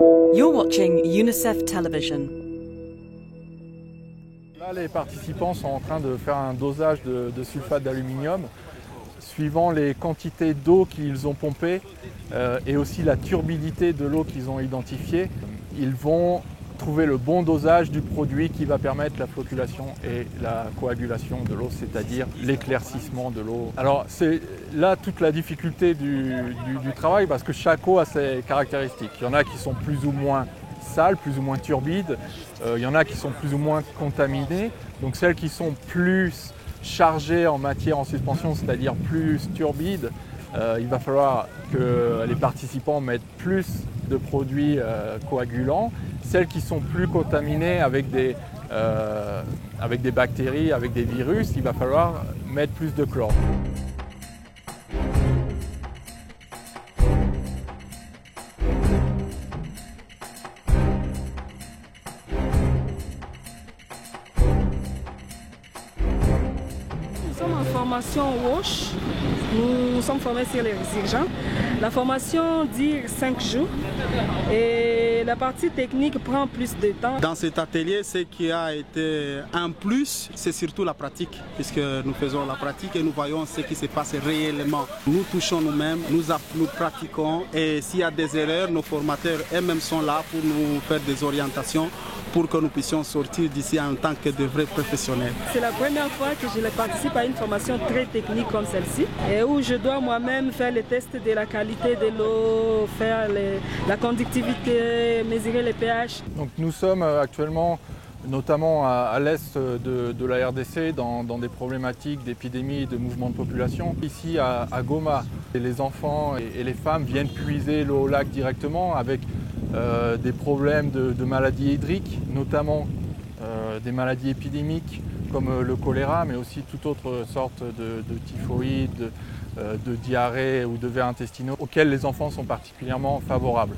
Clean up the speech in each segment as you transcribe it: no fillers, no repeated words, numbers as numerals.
You're watching UNICEF Television. Là, les participants sont en train de faire un dosage de sulfate d'aluminium suivant les quantités d'eau qu'ils ont pompées et aussi la turbidité de l'eau qu'ils ont identifiée. Ils vont trouver le bon dosage du produit qui va permettre la flocculation et la coagulation de l'eau, c'est-à-dire l'éclaircissement de l'eau. Alors c'est là toute la difficulté du travail parce que chaque eau a ses caractéristiques. Il y en a qui sont plus ou moins sales, plus ou moins turbides, il y en a qui sont plus ou moins contaminées. Donc celles qui sont plus chargées en matière en suspension, c'est-à-dire plus turbides, il va falloir que les participants mettent plus de produits coagulants. Celles qui sont plus contaminées avec des bactéries, avec des virus, il va falloir mettre plus de chlore. Nous sommes en formation WASH, nous sommes formés sur les urgences. La formation dure 5 jours et la partie technique prend plus de temps. Dans cet atelier, ce qui a été un plus, c'est surtout la pratique, puisque nous faisons la pratique et nous voyons ce qui se passe réellement. Nous touchons nous-mêmes, nous pratiquons et s'il y a des erreurs, nos formateurs eux-mêmes sont là pour nous faire des orientations pour que nous puissions sortir d'ici en tant que de vrais professionnels. C'est la première fois que je participe à une formation très technique comme celle-ci et où je dois moi-même faire les tests de la qualité de l'eau, faire la conductivité, mesurer les pH. Donc nous sommes actuellement notamment à l'est de la RDC dans des problématiques d'épidémie et de mouvement de population. Ici à Goma, les enfants et les femmes viennent puiser l'eau au lac directement avec des problèmes de maladies hydriques, notamment des maladies épidémiques comme le choléra, mais aussi toute autre sorte de typhoïde, de diarrhée ou de vers intestinaux auxquels les enfants sont particulièrement favorables.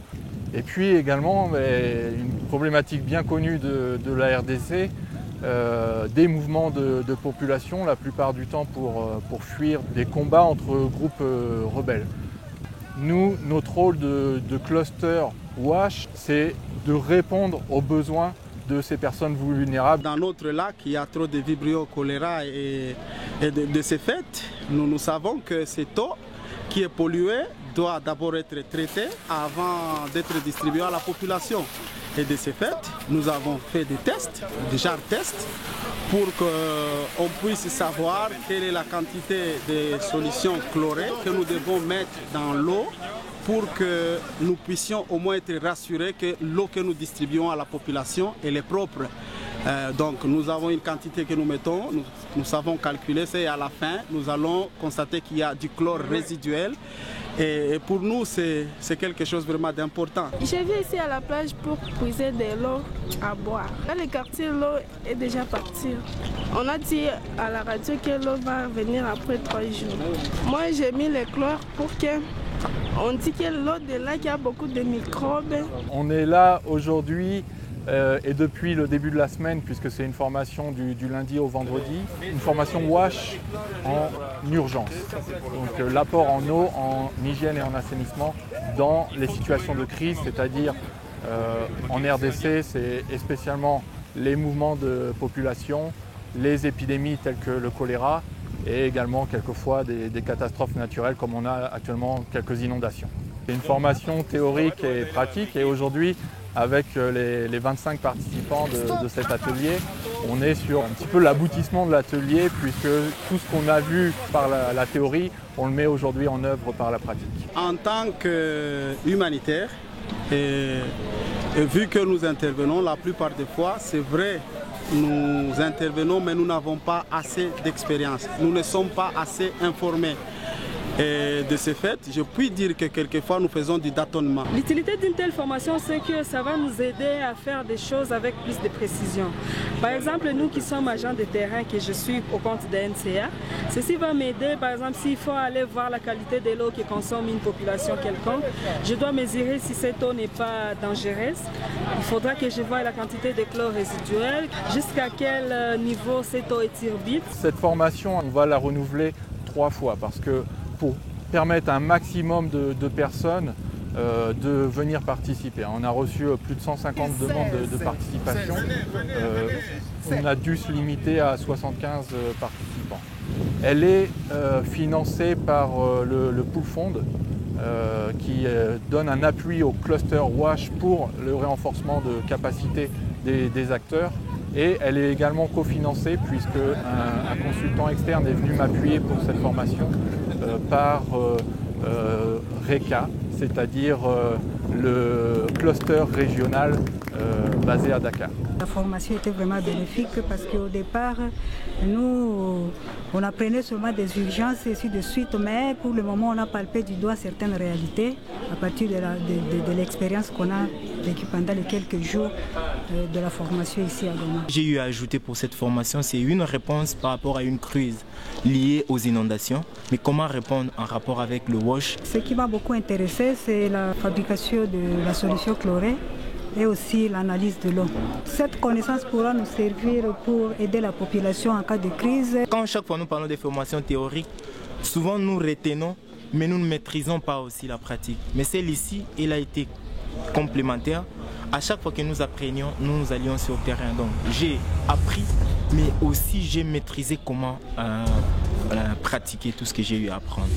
Et puis également une problématique bien connue de la RDC, des mouvements de population, la plupart du temps pour fuir des combats entre groupes rebelles. Nous, notre rôle de cluster WASH, c'est de répondre aux besoins de ces personnes vulnérables. Dans notre lac, il y a trop de vibrio choléra et de ce fait, nous savons que cette eau qui est polluée doit d'abord être traitée avant d'être distribuée à la population. Et de ce fait, nous avons fait des tests, des tests, pour qu'on puisse savoir quelle est la quantité de solutions chlorées que nous devons mettre dans l'eau pour que nous puissions au moins être rassurés que l'eau que nous distribuons à la population elle est propre. Donc nous avons une quantité que nous mettons, nous savons calculer ça et à la fin nous allons constater qu'il y a du chlore résiduel et pour nous c'est quelque chose vraiment d'important. Je viens ici à la plage pour puiser de l'eau à boire. Dans le quartier, l'eau est déjà partie. On a dit à la radio que l'eau va venir après 3 jours. Moi j'ai mis le chlore pour que... On dit que l'eau de lac a beaucoup de microbes. On est là aujourd'hui et depuis le début de la semaine, puisque c'est une formation du lundi au vendredi, une formation WASH en urgence. Donc l'apport en eau, en hygiène et en assainissement dans les situations de crise, c'est-à-dire en RDC, c'est spécialement les mouvements de population, les épidémies telles que le choléra, et également quelquefois des catastrophes naturelles comme on a actuellement quelques inondations. C'est une formation théorique et pratique et aujourd'hui avec les 25 participants de cet atelier, on est sur un petit peu l'aboutissement de l'atelier puisque tout ce qu'on a vu par la théorie, on le met aujourd'hui en œuvre par la pratique. En tant qu'humanitaire, et vu que nous intervenons la plupart des fois, c'est vrai, nous intervenons mais nous n'avons pas assez d'expérience, nous ne sommes pas assez informés. Et de ce fait, je puis dire que quelquefois nous faisons du tâtonnement. L'utilité d'une telle formation, c'est que ça va nous aider à faire des choses avec plus de précision. Par exemple, nous qui sommes agents de terrain, que je suis au compte de NCA, ceci va m'aider, par exemple, s'il faut aller voir la qualité de l'eau que consomme une population quelconque, je dois mesurer si cette eau n'est pas dangereuse. Il faudra que je voie la quantité de chlore résiduel, jusqu'à quel niveau cette eau est turbide. Cette formation, on va la renouveler 3 fois parce que pour permettre à un maximum de personnes de venir participer. On a reçu plus de 150 demandes de participation. On a dû se limiter à 75 participants. Elle est financée par le Pool Fund qui donne un appui au cluster WASH pour le renforcement de capacité des acteurs. Et elle est également cofinancée puisque un consultant externe est venu m'appuyer pour cette formation par RECA, c'est-à-dire le cluster régional basé à Dakar. La formation était vraiment bénéfique parce qu'au départ, nous, on apprenait seulement des urgences et ainsi de suite, mais pour le moment, on a palpé du doigt certaines réalités à partir de l'expérience qu'on a vécue pendant les quelques jours de la formation ici à Goma. J'ai eu à ajouter pour cette formation, c'est une réponse par rapport à une crise liée aux inondations, mais comment répondre en rapport avec le WASH. Ce qui m'a beaucoup intéressé, c'est la fabrication de la solution chlorée et aussi l'analyse de l'eau. Cette connaissance pourra nous servir pour aider la population en cas de crise. Quand chaque fois nous parlons des formations théoriques, souvent nous retenons, mais nous ne maîtrisons pas aussi la pratique. Mais celle-ci, elle a été complémentaire. À chaque fois que nous apprenions, nous allions sur le terrain. Donc j'ai appris, mais aussi j'ai maîtrisé comment pratiquer tout ce que j'ai eu à apprendre.